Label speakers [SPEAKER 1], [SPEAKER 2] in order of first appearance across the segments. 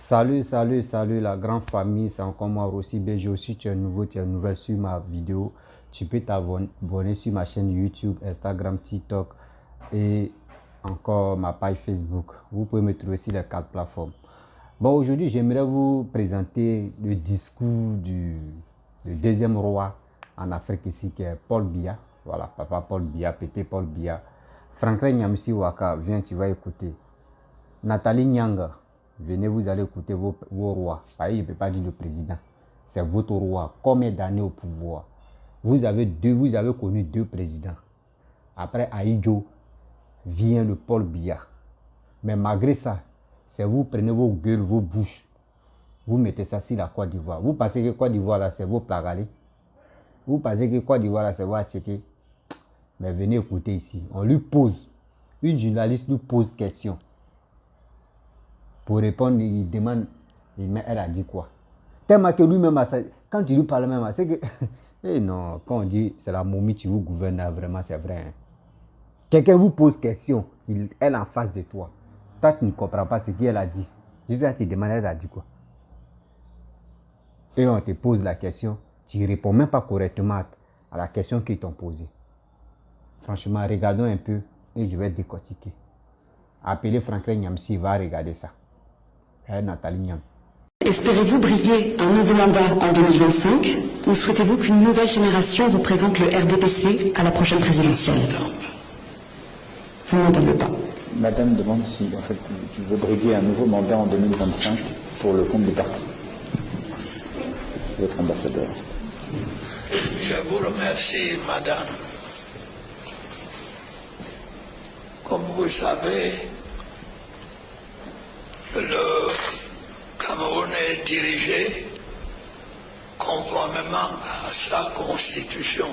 [SPEAKER 1] Salut la grande famille, c'est encore moi aussi BG. Aussi tu es nouveau, tu es nouvelle sur ma vidéo, tu peux t'abonner sur ma chaîne YouTube, Instagram, TikTok et encore ma page Facebook. Vous pouvez me trouver sur les 4 plateformes. Bon, aujourd'hui j'aimerais vous présenter le discours du deuxième roi en Afrique ici qui est Paul Biya. Voilà, papa Paul Biya, pépé Paul Biya. Franklin Nyamsi Waka, viens, tu vas écouter. Nathalie Nyanga, venez, vous allez écouter vos rois. Je ne peux pas dire le président. C'est votre roi. Combien d'années au pouvoir? Vous avez connu 2 présidents. Après Aïdjo, vient le Paul Biya. Mais malgré ça, c'est vous prenez vos gueules, vos bouches. Vous mettez ça sur la Côte d'Ivoire. Vous pensez que Côte d'Ivoire là, c'est vos plagalés? Vous pensez que Côte d'Ivoire là, c'est vos attiqués? Mais venez écouter ici. On lui pose. Une journaliste lui pose question. Pour répondre, il demande, elle a dit quoi? Tellement que lui-même, quand tu lui parles même, c'est que, eh non, quand on dit c'est la momie qui vous gouverne, vraiment c'est vrai. Hein? Quelqu'un vous pose question, elle est en face de toi. Toi, tu ne comprends pas ce qu'elle a dit. Jusqu'à tu demandes, elle a dit quoi? Et on te pose la question, tu ne réponds même pas correctement à la question qu'ils t'ont posée. Franchement, regardons un peu et je vais décortiquer. Appelez Franklin Nyamsi, il va regarder ça. Nathalie Nyang.
[SPEAKER 2] Espérez-vous briguer un nouveau mandat en 2025 ou souhaitez-vous qu'une nouvelle génération représente le RDPC à la prochaine présidentielle? Vous n'entendez pas.
[SPEAKER 3] Madame demande si en fait tu veux briguer un nouveau mandat en 2025 pour le compte du parti. Votre ambassadeur.
[SPEAKER 4] Je vous remercie, madame. Comme vous savez, le Cameroun est dirigé conformément à sa constitution.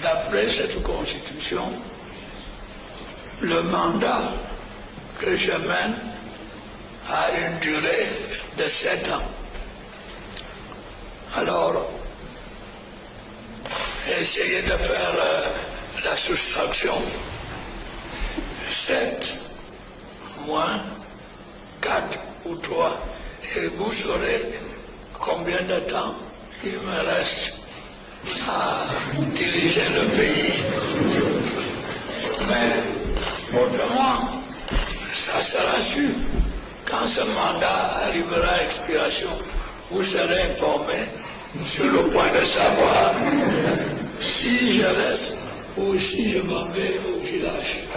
[SPEAKER 4] D'après cette constitution, le mandat que je mène a une durée de 7 ans. Alors, essayez de faire la soustraction. 7 moins 4 ou 3 et vous saurez combien de temps il me reste à diriger le pays. Mais autrement, ça sera sûr. Quand ce mandat arrivera à expiration, vous serez informé sur le point de savoir si je reste ou si je m'en vais au village.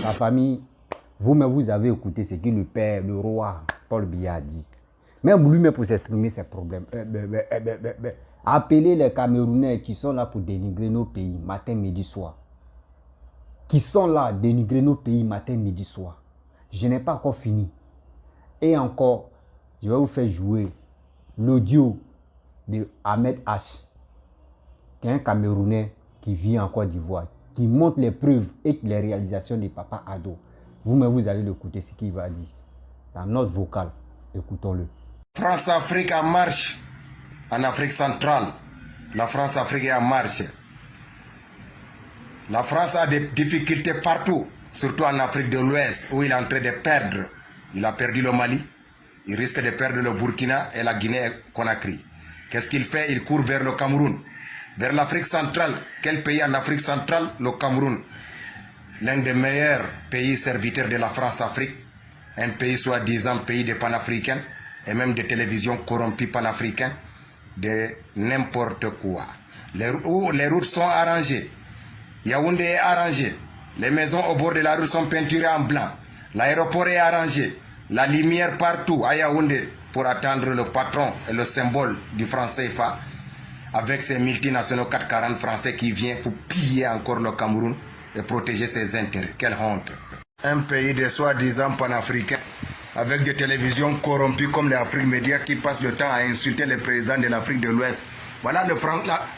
[SPEAKER 1] La famille, vous-même vous avez écouté ce que le roi Paul Biya a dit. Même lui-même pour s'exprimer ses problèmes. Appelez les Camerounais qui sont là pour dénigrer nos pays matin, midi, soir. Qui sont là dénigrer nos pays matin, midi, soir. Je n'ai pas encore fini. Et encore, je vais vous faire jouer l'audio de Ahmed H, qui est un Camerounais qui vit en Côte d'Ivoire, qui montre les preuves et les réalisations de Papa Ado. Vous-même, vous allez l'écouter, ce qu'il va dire. Dans notre vocal, écoutons-le.
[SPEAKER 5] France-Afrique en marche. En Afrique centrale, la France-Afrique est en marche. La France a des difficultés partout, surtout en Afrique de l'Ouest, où il est en train de perdre. Il a perdu le Mali, il risque de perdre le Burkina et la Guinée-Conakry. Qu'est-ce qu'il fait? Il court vers le Cameroun, vers l'Afrique centrale. Quel pays en Afrique centrale? Le Cameroun. L'un des meilleurs pays serviteurs de la France-Afrique. Un pays soi-disant pays des panafricains et même des télévisions corrompues panafricains. De n'importe quoi. Les routes sont arrangées. Yaoundé est arrangé. Les maisons au bord de la rue sont peinturées en blanc. L'aéroport est arrangé. La lumière partout à Yaoundé pour attendre le patron et le symbole du franc CFA avec ces multinationaux 440 français qui viennent pour piller encore le Cameroun et protéger ses intérêts. Quelle honte. Un pays de soi-disant panafricains avec des télévisions corrompues comme les Afrique Média qui passent le temps à insulter les présidents de l'Afrique de l'Ouest. Voilà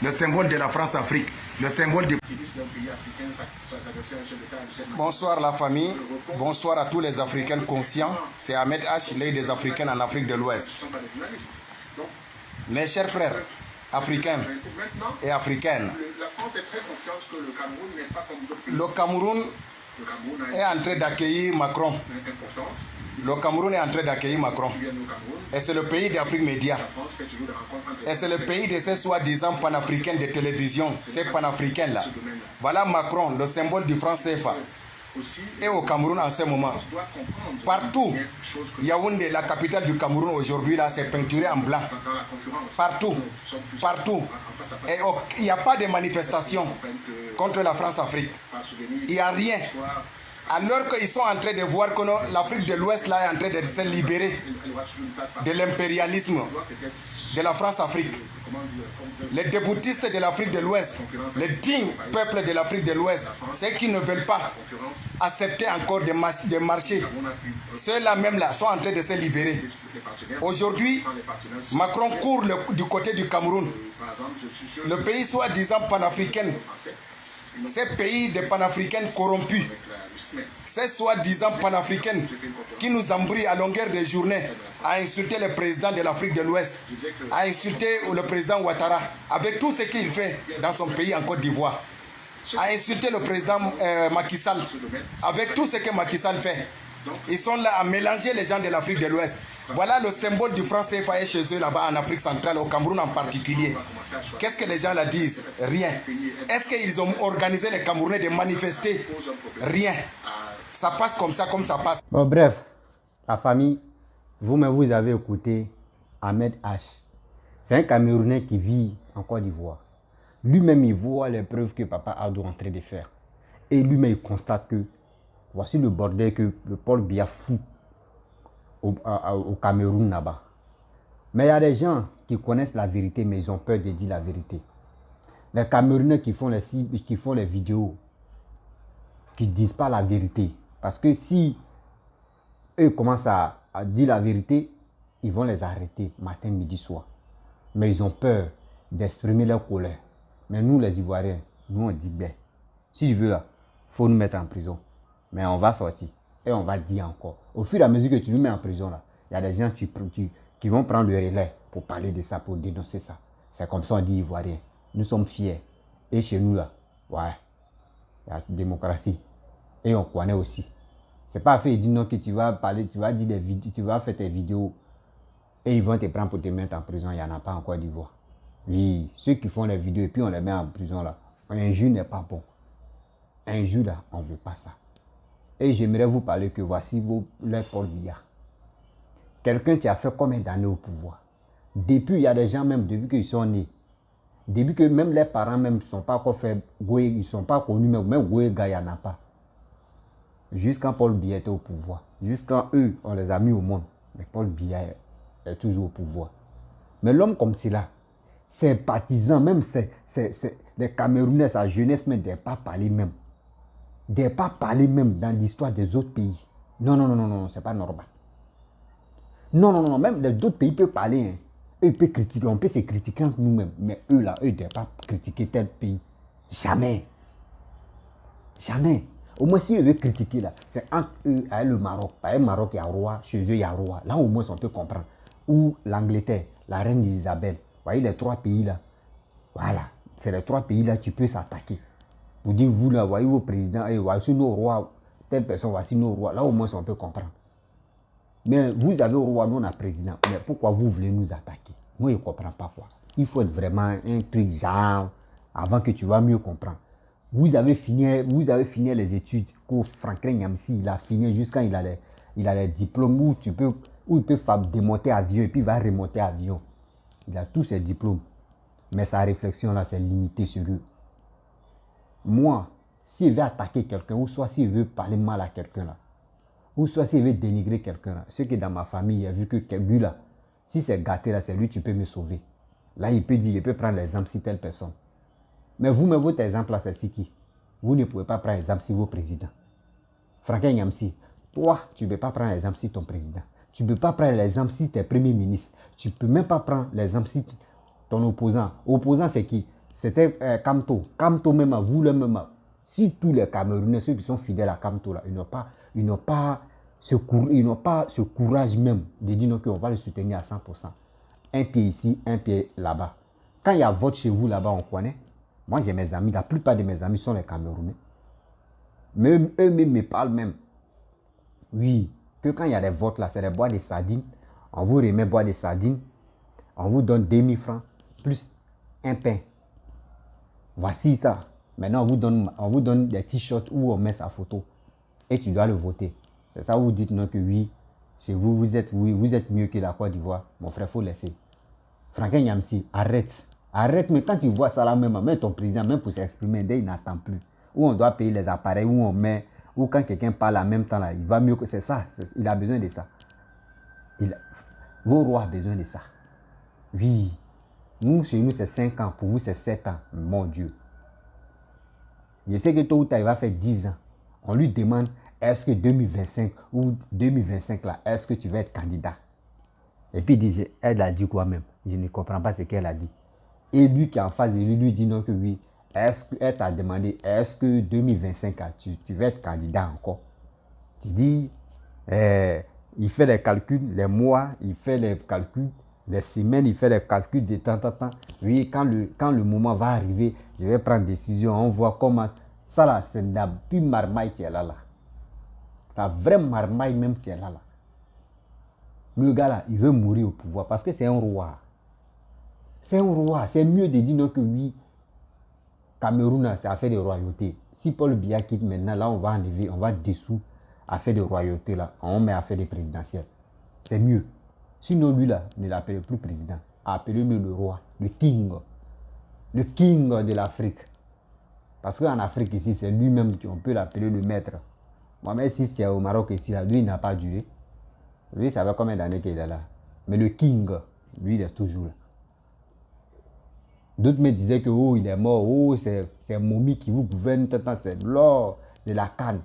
[SPEAKER 5] le symbole de la France-Afrique, le symbole du... Bonsoir la famille, bonsoir à tous les Africains conscients. C'est Ahmed H, l'œil des Africains en Afrique de l'Ouest. Mes chers frères, africains et africaines,
[SPEAKER 6] la France est très consciente que le Cameroun n'est pas comme
[SPEAKER 5] Le Cameroun est en train d'accueillir Macron. Le Cameroun est en train d'accueillir Macron. Et c'est le pays d'Afrique Média. Et c'est le pays de ces soi-disant panafricains de télévision, ces panafricains-là. Voilà Macron, le symbole du franc CFA. Et au Cameroun en ce moment. Partout, Yaoundé, la capitale du Cameroun aujourd'hui, là, c'est peinturé en blanc. Partout, partout. Et il n'y a pas de manifestation contre la France-Afrique. Il n'y a rien. Alors qu'ils sont en train de voir que l'Afrique de l'Ouest là est en train de se libérer de l'impérialisme de la France-Afrique. Les déboutistes de l'Afrique de l'Ouest, les dignes peuples de l'Afrique de l'Ouest, ceux qui ne veulent pas accepter encore de marcher, ceux-là même là sont en train de se libérer. Aujourd'hui, Macron court du côté du Cameroun, le pays soi-disant panafricain, ces pays de panafricains corrompus, ces soi-disant panafricains qui nous embrouillent à longueur de journée à insulter le président de l'Afrique de l'Ouest, à insulter le président Ouattara avec tout ce qu'il fait dans son pays en Côte d'Ivoire, à insulter le président Macky Sall avec tout ce que Macky Sall fait. Ils sont là à mélanger les gens de l'Afrique de l'Ouest. Voilà le symbole du franc CFA chez eux là-bas en Afrique centrale, au Cameroun en particulier. Qu'est-ce que les gens là disent? Rien. Est-ce qu'ils ont organisé les Camerounais de manifester? Rien. Ça passe comme ça passe.
[SPEAKER 1] Bon, bref, la famille, vous-même vous avez écouté Ahmed H. C'est un Camerounais qui vit en Côte d'Ivoire. Lui-même, il voit les preuves que Papa Addo est en train de faire. Et lui-même, il constate que voici le bordel que le Paul Biya fout au Cameroun là-bas. Mais il y a des gens qui connaissent la vérité, mais ils ont peur de dire la vérité. Les Camerounais qui font les vidéos, qui ne disent pas la vérité. Parce que si eux commencent à dire la vérité, ils vont les arrêter matin, midi, soir. Mais ils ont peur d'exprimer leur colère. Mais nous, les Ivoiriens, nous on dit bien. Si tu veux là, il faut nous mettre en prison. Mais on va sortir et on va dire encore. Au fur et à mesure que tu nous mets en prison, là, il y a des gens qui vont prendre le relais pour parler de ça, pour dénoncer ça. C'est comme ça on dit Ivoirien. Nous sommes fiers. Et chez nous, là, ouais, il y a la démocratie. Et on connaît aussi. C'est pas fait dire non que tu vas parler, tu vas dire des vidéos, tu vas faire tes vidéos et ils vont te prendre pour te mettre en prison. Il n'y en a pas en Côte d'Ivoire. Oui, ceux qui font les vidéos et puis on les met en prison là. Un jour n'est pas bon. Un jour là, on ne veut pas ça. Et j'aimerais vous parler que voici le Paul Biya. Quelqu'un qui a fait combien d'années au pouvoir? Depuis, il y a des gens même, depuis qu'ils sont nés, depuis que même les parents même ne sont pas encore fait, ils ne sont pas connus, même Goïga, il n'y en a pas. Jusqu'à Paul Biya était au pouvoir. Jusqu'à eux, on les a mis au monde. Mais Paul Biya est toujours au pouvoir. Mais l'homme comme cela, ses partisans, même les Camerounais, sa jeunesse, même des pas parler même. Des pas parler même dans l'histoire des autres pays. Non, non, non, non, non, c'est pas normal. Non, non, non, même d'autres pays peuvent parler. Hein. Eux, ils peuvent critiquer, on peut se critiquer entre nous-mêmes. Mais eux, là, eux, ils ne doivent pas critiquer tel pays. Jamais. Jamais. Au moins, si eux veulent critiquer, là, c'est entre eux et le Maroc. Par exemple, le Maroc, il y a roi, chez eux, il y a roi. Là, au moins, on peut comprendre. Ou l'Angleterre, la reine d'Isabelle. Vous voyez les trois pays, là. Voilà. C'est les trois pays, là, tu peux s'attaquer. Vous dites, vous, là, voyez vos présidents, et voici nos rois, telle personne, voici nos rois. Là, au moins, on peut comprendre. Mais vous avez roi, nous, on a président. Mais pourquoi vous voulez nous attaquer? Moi, je ne comprends pas quoi. Il faut être vraiment un truc genre, avant que tu vas mieux comprendre. Vous avez fini les études que Franklin Nyamsi, il a fini jusqu'à il a les diplômes où il peut démonter avion et puis il va remonter avion. Il a tous ses diplômes. Mais sa réflexion là, c'est limité sur eux. Moi, s'il veut attaquer quelqu'un, ou soit s'il veut parler mal à quelqu'un là, ou soit s'il veut dénigrer quelqu'un là, ce qui est dans ma famille, il a vu que lui là, si c'est gâté là, c'est lui, tu peux me sauver. Là, il peut dire, il peut prendre l'exemple si telle personne. Mais vous-même, votre exemple là, c'est qui? Vous ne pouvez pas prendre l'exemple si vos présidents. Franklin Nyamsi, toi, tu ne peux pas prendre l'exemple si ton président. Tu ne peux pas prendre l'exemple si tu es premier ministre. Tu ne peux même pas prendre l'exemple si ton opposant. Opposant, c'est qui? C'était Kamto. Kamto même, vous le même. Si tous les Camerounais, ceux qui sont fidèles à Kamto, là, ils n'ont pas ce courage même de dire non, qu'on va le soutenir à 100%. Un pied ici, un pied là-bas. Quand il y a vote chez vous là-bas, on connaît. Moi, j'ai mes amis. La plupart de mes amis sont les Camerounais. Même eux-mêmes me parlent même. Oui, que quand il y a des votes là, c'est des boîtes de sardines. On vous remet boîte de sardines. On vous donne 2000 francs plus un pain. Voici ça. Maintenant, on vous donne des t-shirts où on met sa photo. Et tu dois le voter. C'est ça où vous dites non que oui, chez vous, vous êtes mieux que la Côte d'Ivoire. Mon frère, il faut laisser. Franklin Nyamsi, arrête. Arrête, mais quand tu vois ça là même ton président, même pour s'exprimer, il n'attend plus. Où on doit payer les appareils, où on met, ou quand quelqu'un parle en même temps là, il va mieux que c'est ça. Il a besoin de ça. Vos rois ont besoin de ça. Oui. Nous, chez nous, c'est 5 ans. Pour vous, c'est 7 ans. Mon Dieu. Je sais que tôt ou tard, il va faire 10 ans. On lui demande, est-ce que 2025 ou 2025 là, est-ce que tu vas être candidat? Et puis il dit, elle a dit quoi même? Je ne comprends pas ce qu'elle a dit. Et lui qui est en face de lui dit non que oui. Est-ce qu'elle t'a demandé, est-ce que 2025 là, tu vas être candidat encore? Tu dis, il fait les calculs, les mois, il fait les calculs, les semaines, il fait les calculs de temps en temps. Oui, quand le moment va arriver, je vais prendre décision, on voit comment. Ça là, c'est la plus marmaille qui est là. La vraie marmaille même qui est là. Le gars là, il veut mourir au pouvoir parce que c'est un roi. C'est un roi. C'est mieux de dire non que oui. Cameroun, c'est affaire de royauté. Si Paul Biya quitte maintenant, là, on va enlever, on va dessous affaire de royauté, là. On met affaire de présidentielle. C'est mieux. Sinon, lui, là, ne l'appelez plus président. Appelez-le le roi, le king. Le king de l'Afrique. Parce qu'en Afrique, ici, c'est lui-même qu'on peut l'appeler le maître. Mohamed VI, qui est au Maroc, ici, là, lui, il n'a pas duré. Lui, ça fait combien d'années qu'il est là. Mais le king, lui, il est toujours là. D'autres me disaient que oh, il est mort, oh, c'est Momi qui vous gouverne, c'est l'or de la canne.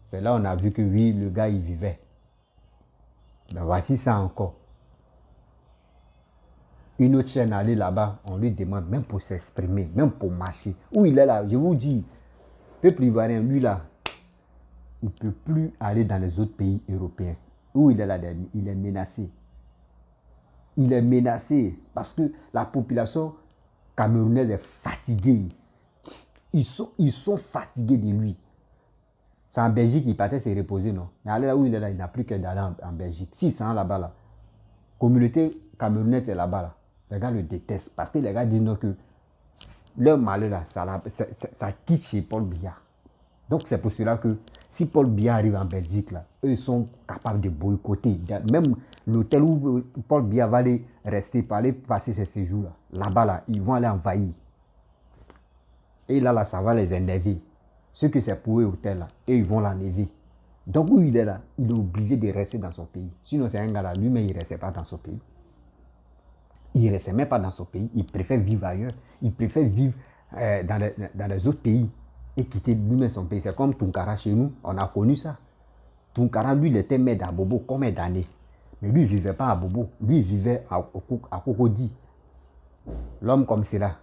[SPEAKER 1] C'est là on a vu que oui, le gars, il vivait. Ben voici ça encore. Une autre chaîne allée là-bas, on lui demande, même pour s'exprimer, même pour marcher. Où il est là, je vous dis, peuple ivoirien, lui là, il ne peut plus aller dans les autres pays européens. Où il est là, il est menacé. Il est menacé parce que la population camerounaise est fatiguée. Ils sont fatigués de lui. C'est en Belgique qu'il partait se reposer, non? Mais allez là où il est là, il n'a plus qu'à d'aller en Belgique. 600 là-bas, là. Communauté camerounaise est là-bas, là. Les gars le détestent parce que les gars disent non que leur malheur, là, ça quitte chez Paul Biya. Donc c'est pour cela que si Paul Biya arrive en Belgique, là, eux sont capables de boycotter. Même l'hôtel où Paul Biya va aller rester, pour aller passer ses séjours, là-bas, là, ils vont aller envahir. Et là, ça va les énerver. Ceux que c'est pour eux, hôtel, là, et ils vont l'enlever. Donc où il est là, il est obligé de rester dans son pays. Sinon, c'est un gars là, lui-même, il ne restait pas dans son pays. Il ne restait même pas dans son pays. Il préfère vivre ailleurs. Il préfère vivre dans les autres pays et quitter lui-même son pays. C'est comme Tunkara chez nous. On a connu ça. Tunkara, lui, il était maître à Bobo combien d'années? Mais lui, il ne vivait pas à Bobo. Lui, il vivait à Cocody. L'homme comme cela.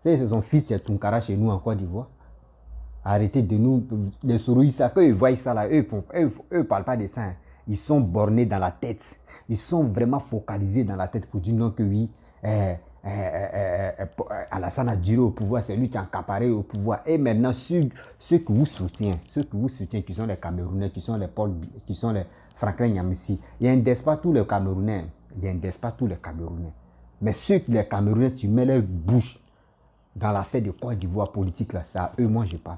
[SPEAKER 1] C'est son fils qui est Tunkara chez nous en Côte d'Ivoire. Arrêtez de nous. Les Soroïsa, quand ils voient ça là, eux ne parlent pas de ça. Hein. Ils sont bornés dans la tête. Ils sont vraiment focalisés dans la tête pour dire non que oui, Alassane a duré au pouvoir, c'est lui qui a accaparé au pouvoir. Et maintenant, ceux que vous soutiennent, qui sont les Camerounais, qui sont les Franklin Nyamsi, il y a un despote tous les Camerounais. Mais les Camerounais, tu mets leur bouche dans l'affaire de Côte d'Ivoire politique, là, c'est à eux, moi je parle.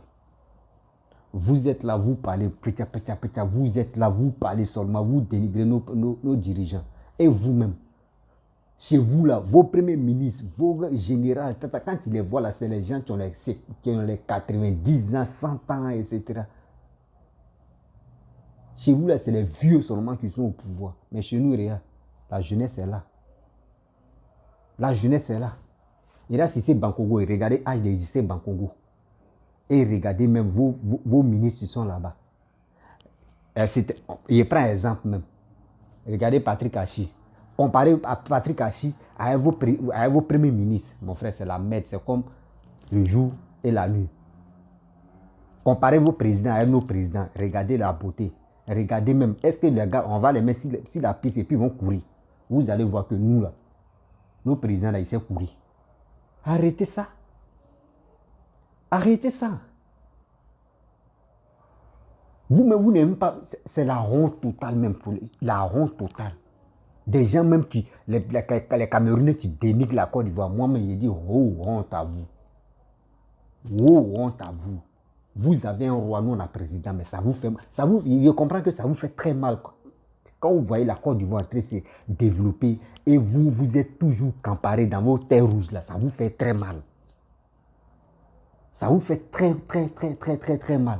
[SPEAKER 1] Vous êtes là, vous parlez, vous êtes là, vous parlez seulement, vous dénigrez nos dirigeants. Et vous-même, chez vous là, vos premiers ministres, vos généraux, quand ils les voient là, c'est les gens qui ont les 90 ans, 100 ans, etc. Chez vous là, c'est les vieux seulement qui sont au pouvoir. Mais chez nous, regarde, la jeunesse est là. La jeunesse est là. Et là, si c'est Bankongo, regardez l'âge de Cissé Bankongo. Et regardez même vos ministres qui sont là-bas. Je prends un exemple même. Regardez Patrick Hachi. Comparez à Patrick Hachi à vos premiers ministres. Mon frère, c'est la merde. C'est comme le jour et la nuit. Comparez vos présidents à nos présidents. Regardez la beauté. Regardez même. Est-ce que les gars, on va les mettre sur la piste et puis ils vont courir. Vous allez voir que nous, là, nos présidents, là, ils savent courir. Arrêtez ça. Arrêtez ça. Vous n'aimez pas, c'est la honte totale même, la honte totale. Des gens même qui, les Camerounais qui dénigrent la Côte d'Ivoire, moi-même j'ai dit, oh, honte à vous. Oh, honte à vous. Vous avez un roi, nous on a président, mais ça vous fait mal. Je comprends que ça vous fait très mal. Quand vous voyez la Côte d'Ivoire en train de se développer et vous êtes toujours camparé dans vos terres rouges là, ça vous fait très mal. Ça vous fait très mal.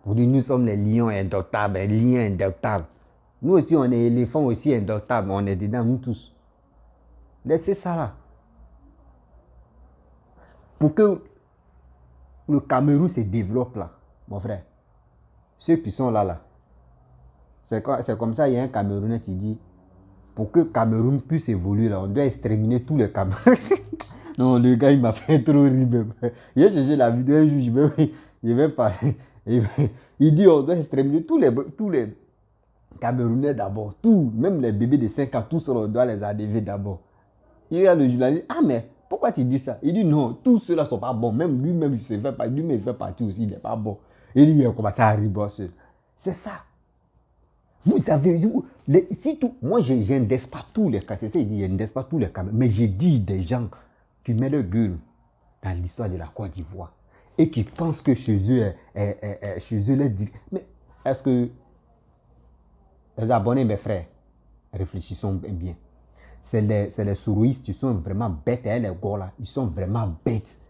[SPEAKER 1] Vous dites, nous sommes les lions indoctables, les lions indoctables. Nous aussi, on est éléphants aussi indoctables, on est dedans, nous tous. Laissez ça là. Pour que le Cameroun se développe là, mon frère, ceux qui sont là, c'est comme ça, il y a un Camerounais qui dit, pour que le Cameroun puisse évoluer là, on doit exterminer tous les Camerounais. Non, le gars, il m'a fait trop rire même. Il a cherché la vidéo un jour, je vais parler. Il dit, on doit exterminer tous les Camerounais d'abord. Tous, même les bébés de 5 ans, tous, on doit les enlever d'abord. Il y a le journaliste, ah mais, pourquoi tu dis ça? Il dit, non, tous ceux-là ne sont pas bons. Même lui-même, il fait partie aussi, il n'est pas bon. Il a commencé à ribosser. C'est ça. Vous avez, si tout, moi je n'indexe pas tous les cas, c'est ça, il dit, je n'indexe pas tous les cas, mais je dis des gens qui mettent le gueule dans l'histoire de la Côte d'Ivoire et qui pensent que chez eux, mais est-ce que les abonnés, mes frères, réfléchissons bien. C'est les sourouistes qui sont vraiment bêtes, et les gars là, ils sont vraiment bêtes.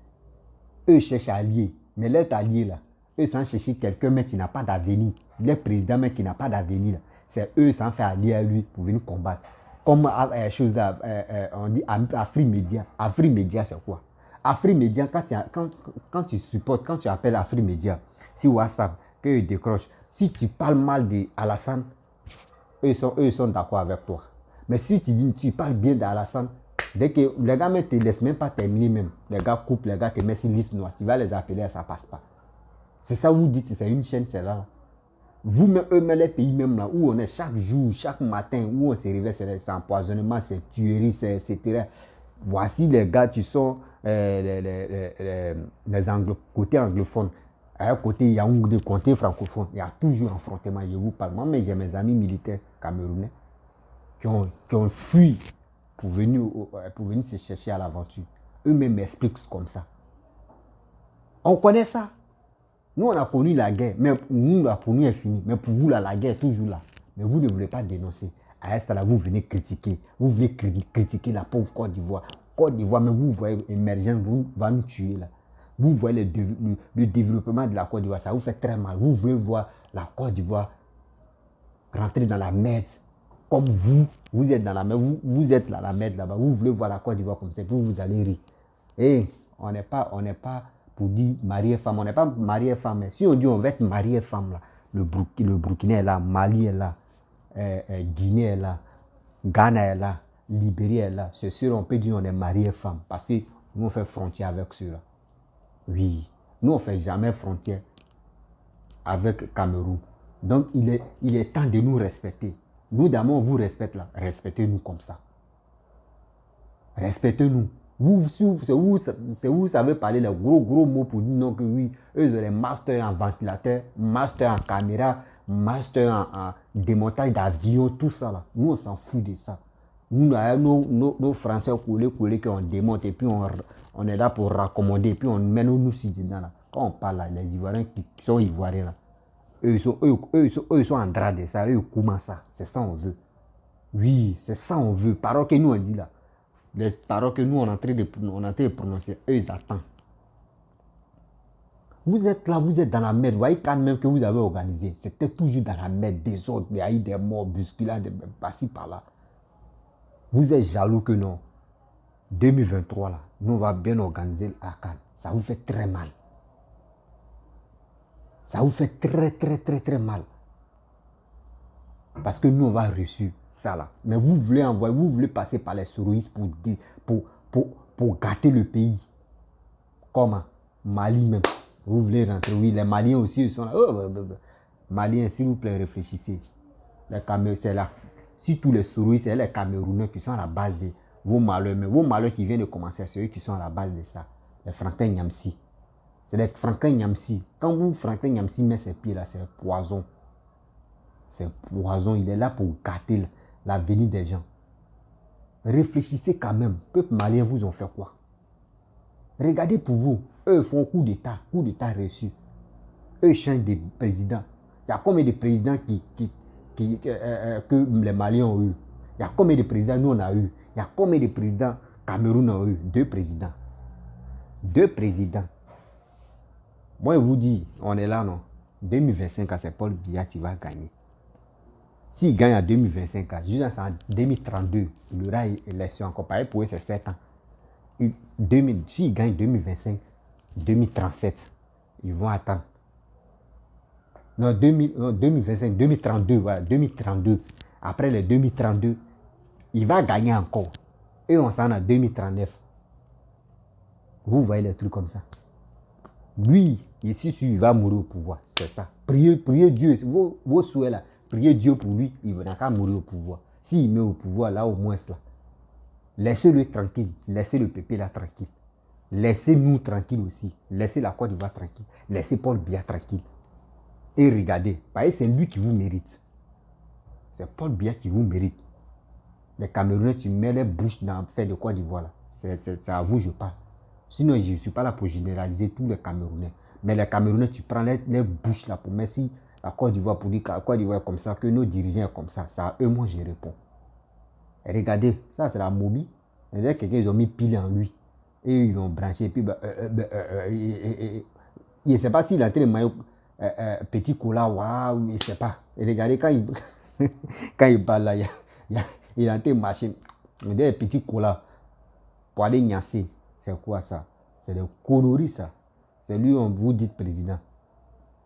[SPEAKER 1] Eux cherchent à allier, mais l'autre allié là, eux sans chercher quelqu'un mais qui n'a pas d'avenir, le président mais qui n'a pas d'avenir, c'est eux sans faire allier à lui pour venir combattre. Comme on dit Afrimédia. Afrimédia c'est quoi? Afrimédia, quand tu supportes, quand tu appelles Afrimédia sur WhatsApp, qu'ils décrochent, si tu parles mal d'Alassane, eux sont d'accord avec toi. Mais si tu parles bien d'Alassane, dès que les gars ne te laissent même pas terminer même, les gars coupent, les gars te mettent sur liste noire, tu vas les appeler, ça passe pas. C'est ça vous dites, c'est une chaîne, c'est là. Vous-même, eux-mêmes, les pays même là, où on est chaque jour, chaque matin, où on se réveille, c'est empoisonnement, c'est tuerie, etc. Voici les gars qui sont côté anglophone. À côté Yaoundé, côté francophone, il y a toujours un affrontement, je vous parle. Moi, mais j'ai mes amis militaires camerounais qui ont fui pour venir se chercher à l'aventure. Eux-mêmes m'expliquent comme ça. On connaît ça. Nous, on a connu la guerre, mais nous, pour nous, est fini. Mais pour vous, là, la guerre est toujours là. Mais vous ne voulez pas dénoncer. À ce là, vous venez critiquer. Vous voulez critiquer la pauvre Côte d'Ivoire. Côte d'Ivoire, mais vous voyez, émergent, vous va nous tuer là. Vous voyez le développement de la Côte d'Ivoire, ça vous fait très mal. Vous voulez voir la Côte d'Ivoire rentrer dans la merde. Comme vous êtes dans la merde, vous êtes dans la merde là-bas. Vous voulez voir la Côte d'Ivoire comme ça, puis vous allez rire. Et on n'est pas pour dire mari et femme, on n'est pas mari et femme. Mais si on dit on va être mari et femme là, le Burkina est là, Mali est là, Guinée est là, Ghana est là, Libérie est là. C'est sûr, on peut dire on est mari et femme parce que nous on fait frontière avec ceux-là. Oui, nous on ne fait jamais frontière avec Cameroun. Donc il est temps de nous respecter. Nous d'abord on vous respecte là, respectez-nous comme ça. Respectez-nous. Vous savez parler les gros mots pour dire non que oui, eux ils ont les masters en ventilateur, master en caméra, master en démontage d'avion, tout ça là. Nous on s'en fout de ça. Nous, nos Français collés qu'on démonte et puis on est là pour raccommoder et puis on met nous si dedans là. Quand on parle là, les Ivoiriens qui sont Ivoiriens là, eux ils sont en drap de ça, eux comment ça, c'est ça on veut. Oui, c'est ça on veut. Parole que nous on dit là. Les paroles que nous on est en train de prononcer, eux ils attendent. Vous êtes là, vous êtes dans la merde. Vous voyez quand même que vous avez organisé. C'était toujours dans la merde, des autres, il y a eu des morts, bousculades, par-ci par-là. Vous êtes jaloux que non. 2023 là, nous on va bien organiser la CAN. Ça vous fait très mal. Ça vous fait très mal. Parce que nous on va reçu ça là. Mais vous voulez envoyer, vous voulez passer par les sourouistes pour gâter le pays. Comment? Mali même. Vous voulez rentrer, oui, les Maliens aussi ils sont là. Maliens, s'il vous plaît, réfléchissez. Les Camerounais, c'est là. Si tous les sourouistes, c'est les Camerounais qui sont à la base de vos malheurs. Mais vos malheurs qui viennent de commencer, c'est eux qui sont à la base de ça. Les Franklin Nyamsi. C'est des Franklin Nyamsi. Quand vous, Franklin Nyamsi, met ses pieds là, c'est poison. C'est poison. Il est là pour gâter l'avenir des gens. Réfléchissez quand même. Peuple malien vous ont fait quoi? Regardez pour vous. Eux font coup d'État reçu. Eux changent de président. Il y a combien de présidents que les Maliens ont eu? Il y a combien de présidents nous on a eu? Il y a combien de présidents Cameroun a eu? 2 présidents. 2 présidents. Moi, je vous dis, on est là, non? 2025, c'est Paul Biya qui va gagner. S'il gagne en 2025, juste en 2032, il aura élection encore. Pareil pour eux, c'est 7 ans. S'il gagne 2025, 2037, ils vont attendre. Non, 2025, 2032, voilà, 2032. Après les 2032, il va gagner encore. Et on s'en a 2039. Vous voyez les trucs comme ça. Lui, ici, il va mourir au pouvoir. C'est ça. Priez Dieu. Vos souhaits là. Priez Dieu pour lui. Il va pas mourir au pouvoir. S'il met au pouvoir, là, au moins, là. Laissez-le tranquille. Laissez le peuple là tranquille. Laissez-nous tranquille aussi. Laissez la Côte d'Ivoire tranquille. Laissez Paul Biya tranquille. Et regardez. Parce que c'est lui qui vous mérite. C'est Paul Biya qui vous mérite. Les Camerounais, tu mets les bouches dans l'affaire de Côte d'Ivoire là. C'est à vous je parle. Sinon, je ne suis pas là pour généraliser tous les Camerounais. Mais les Camerounais, tu prends les bouches là pour merci la Côte d'Ivoire pour dire que la Côte d'Ivoire est comme ça, que nos dirigeants sont comme ça. Ça à eux, moi, je réponds. Et regardez, ça, c'est la Mobi. Quelqu'un, ils ont mis pile en lui. Et ils l'ont branché. Et puis, je ne sais pas s'il a été le maillot petit cola, waouh, je ne sais pas. Et regardez, quand il parle là, il a été marché. Il a des petits colas pour aller gnasser. C'est quoi ça? C'est des conneries ça. C'est lui, on vous dit président.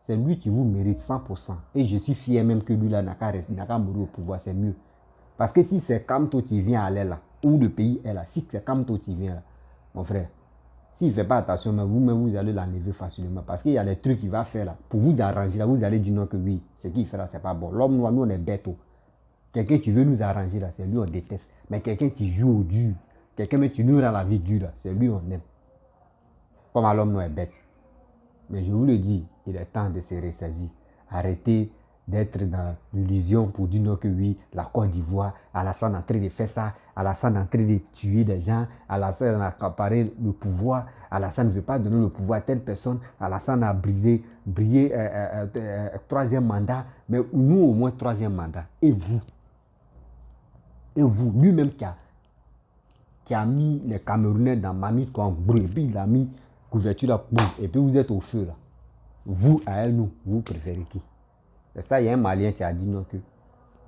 [SPEAKER 1] C'est lui qui vous mérite 100%. Et je suis fier même que lui là n'a qu'à mourir au pouvoir, c'est mieux. Parce que si c'est comme toi tu viens aller là, où le pays est là, si c'est comme toi tu viens là, mon frère, s'il ne fait pas attention, mais vous allez l'enlever facilement. Parce qu'il y a des trucs qu'il va faire là. Pour vous arranger là, vous allez dire non que oui, ce qu'il fait là, c'est pas bon. L'homme noir, nous on est bêtes. Quelqu'un qui veut nous arranger là, c'est lui on déteste. Mais quelqu'un qui joue au dur, quelqu'un mais tu nous rends la vie dure là, c'est lui on aime. Comme l'homme noir est bête. Mais je vous le dis, il est temps de se ressaisir. Arrêtez d'être dans l'illusion pour dire non que oui, la Côte d'Ivoire, Alassane est en train de faire ça, Alassane est en train de tuer des gens, Alassane a accaparé le pouvoir, Alassane ne veut pas donner le pouvoir à telle personne, Alassane a brillé 3e mandat, mais nous au moins 3e mandat. Et vous, lui-même qui a mis les Camerounais dans Mamie Kouambrou, et puis il a mis couverture là, et puis vous êtes au feu là. Vous, à elle, nous, vous préférez qui? C'est ça, il y a un Malien qui a dit non que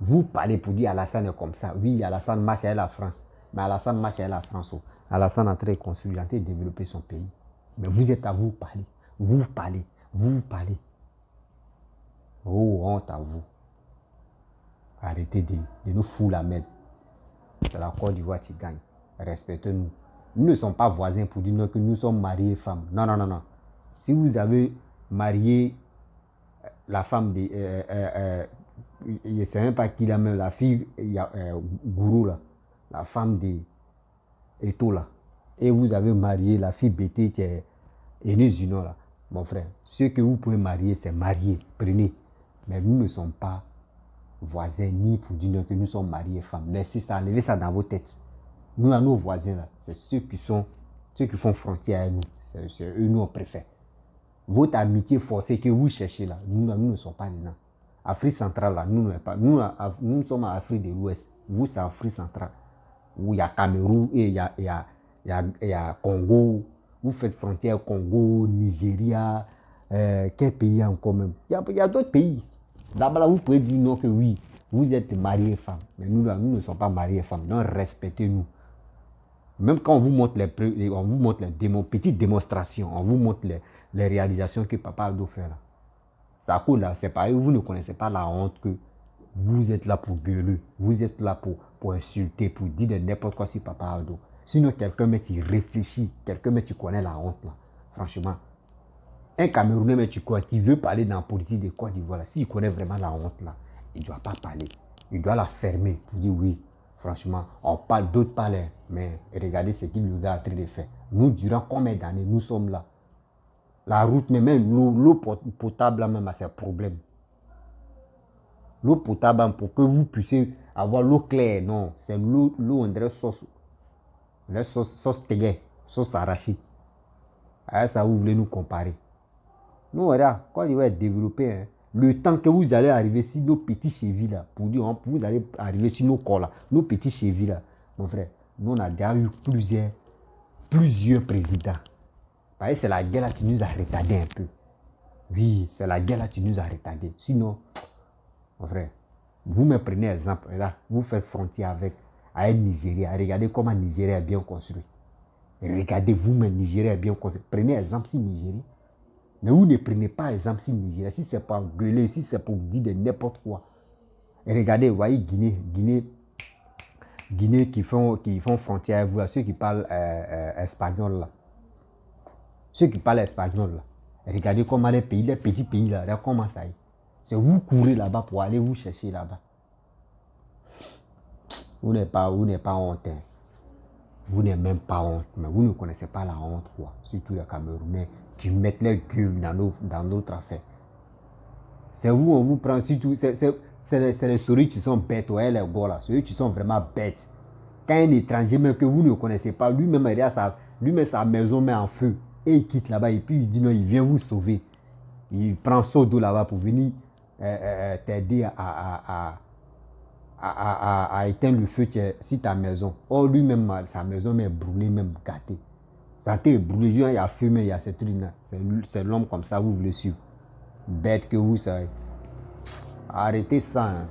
[SPEAKER 1] vous parlez pour dire Alassane est comme ça. Oui, Alassane marche avec la France. Mais Alassane marche avec la France. Alassane est en train de construire, en train de développer son pays. Mais vous êtes à vous parler. Vous parlez. Oh, honte à vous. Arrêtez de nous foutre la merde. C'est la Côte d'Ivoire qui gagne. Respectez-nous. Nous ne sommes pas voisins pour dire non, que nous sommes mariés femmes. Non. Si vous avez marié la femme de... je ne sais même pas qui la même, la fille Gourou là, la femme de Eto là. Et vous avez marié la fille Bété qui est Enes Junior là. Mon frère, ce que vous pouvez marier, c'est marier. Prenez. Mais nous ne sommes pas voisins ni pour dire que nous sommes mariés femmes. Laissez ça, enlevez ça dans vos têtes. Nous, à nos voisins là, c'est ceux qui font frontière à nous. C'est eux, nous, on préfère. Votre amitié forcée que vous cherchez là, nous ne sommes pas dedans. Afrique centrale là, nous sommes en Afrique de l'Ouest. Vous, c'est Afrique centrale. Où il y a Cameroun et il y a Congo. Vous faites frontière Congo, Nigeria, quel pays encore même? Il y a d'autres pays. D'abord, vous pouvez dire non que oui, vous êtes mariés femmes. Mais nous ne sommes pas mariés femmes. Donc, respectez-nous. Même quand on vous montre les petites démonstrations, on vous montre les réalisations que Papa Aldo fait là. Ça coule là, c'est pareil, vous ne connaissez pas la honte que vous êtes là pour gueuler, vous êtes là pour insulter, pour dire de n'importe quoi sur Papa Aldo. Sinon, quelqu'un mais tu réfléchis, quelqu'un mais tu connais la honte là. Franchement, un Camerounais mais tu crois qui veut parler dans la politique de Côte d'Ivoire, s'il connaît vraiment la honte là, il ne doit pas parler. Il doit la fermer pour dire oui. Franchement, on parle, d'autres parlent, mais regardez ce qu'il le gars a en train de faire. Nous, durant combien d'années, nous sommes là. La route, mais même l'eau potable, là, même, c'est un problème. L'eau potable, pour que vous puissiez avoir l'eau claire, non, c'est l'eau, on dirait sauce tégé, sauce arachide. Ah, ça, vous voulez nous comparer. Nous, voilà, quand il va être développé, hein, le temps que vous allez arriver sur nos petits chevilles, là, pour dire, vous allez arriver sur nos corps, là, nos petits chevilles, là, mon frère, nous, on a déjà eu plusieurs présidents. Parce que c'est la guerre là qui nous a retardé un peu. Oui, c'est la guerre là qui nous a retardé. Sinon, mon frère, vous me prenez exemple, là, vous faites frontière avec Nigeria. Regardez comment Nigeria est bien construit. Regardez vous-même, Nigeria est bien construit. Prenez exemple sur Nigeria. Mais vous ne prenez pas exemple sur Nigeria. Si c'est pour gueuler, si c'est pour dire de n'importe quoi. Et regardez, vous voyez Guinée qui font frontière avec vous, là, ceux qui parlent espagnol là. Ceux qui parlent espagnol là. Regardez comment les petits pays là, regardez comment ça y est. C'est vous courez là-bas pour aller vous chercher là-bas. Vous n'êtes pas honte. Hein. Vous n'êtes même pas honte. Mais vous ne connaissez pas la honte, quoi. Surtout les Camerounais qui mettent leur gueule dans notre affaire. C'est vous, on vous prend surtout. C'est les souris qui sont bêtes, ouais, les gars là. Ceux qui sont vraiment bêtes. Quand un étranger, même que vous ne connaissez pas, lui-même, sa maison met en feu. Et il quitte là-bas. Et puis il dit non, il vient vous sauver. Il prend son dos là-bas pour venir t'aider à éteindre le feu sur ta maison. Or, lui-même, sa maison est brûlée, même gâtée. Ça a été brûlé, il y a fumé, il y a ce truc-là. C'est l'homme comme ça, vous voulez suivre. Bête que vous savez. Arrêtez ça. Hein.